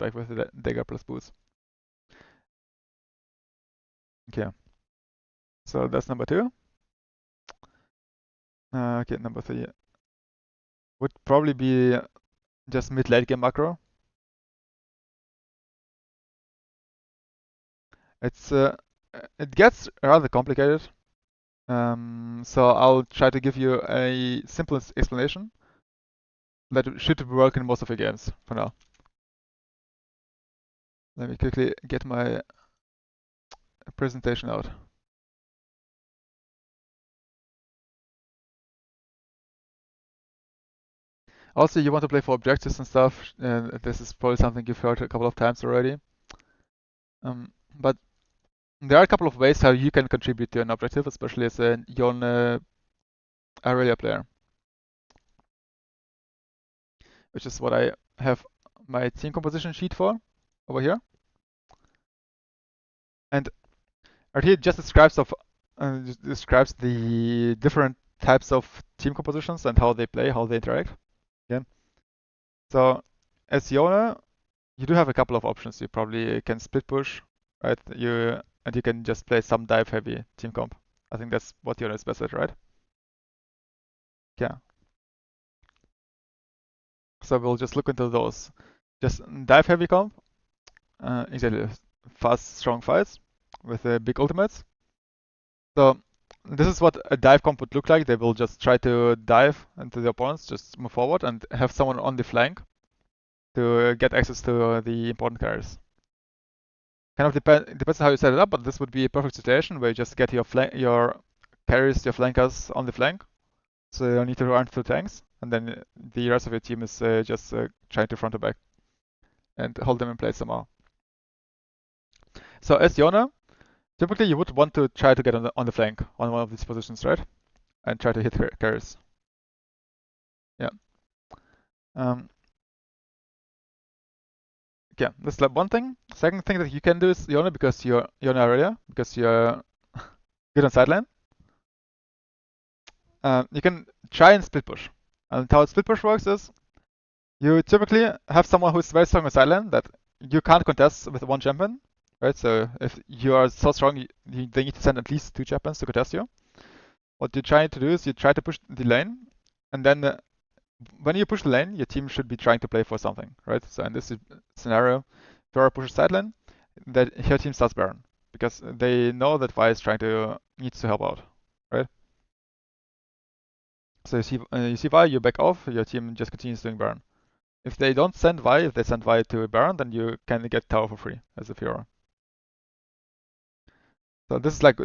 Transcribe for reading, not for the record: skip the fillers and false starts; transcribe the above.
back with the dagger plus boots. Okay. So that's number 2. Okay, number 3 would probably be just mid-late game macro. It gets rather complicated. So I'll try to give you a simple explanation that should work in most of your games for now. Let me quickly get my presentation out. Also, you want to play for objectives and stuff. This is probably something you've heard a couple of times already. But there are a couple of ways how you can contribute to an objective, especially as a Yone Aurelia player. Which is what I have my team composition sheet for over here. And right here it just describes the different types of team compositions and how they play, how they interact. Yeah. So as Yone, you do have a couple of options. You probably can split push, right? You can just play some dive heavy team comp. I think that's what Yone is best at, right? Yeah. So we'll just look into those. Just dive heavy comp, exactly, fast, strong fights with big ultimates. So this is what a dive comp would look like. They will just try to dive into the opponents, just move forward and have someone on the flank to get access to the important carries. Kind of depends on how you set it up, but this would be a perfect situation where you just get your carries, your flankers on the flank. So you don't need to run through tanks, and then the rest of your team is just trying to front or back and hold them in place somehow. So as Yone, typically you would want to try to get on the flank on one of these positions, right? And try to hit carries. Yeah. Yeah, that's like one thing. Second thing that you can do is Yone, because you're Yone Aurelia, because you're good on sideline. You can try and split push. And how split push works is you typically have someone who's very strong on sideline that you can't contest with one champion, right? So if you are so strong, they need to send at least 2 champions to contest you. What you're trying to do is you try to push the lane, and then when you push the lane, your team should be trying to play for something, right? So in this scenario, Fiora pushes sideline, that her team starts Baron, because they know that Vi is needs to help out, right? So you see Vi, you back off, your team just continues doing Baron. If they don't send Vi, if they send Vi to Baron, then you can get tower for free as a Fiora. So this is like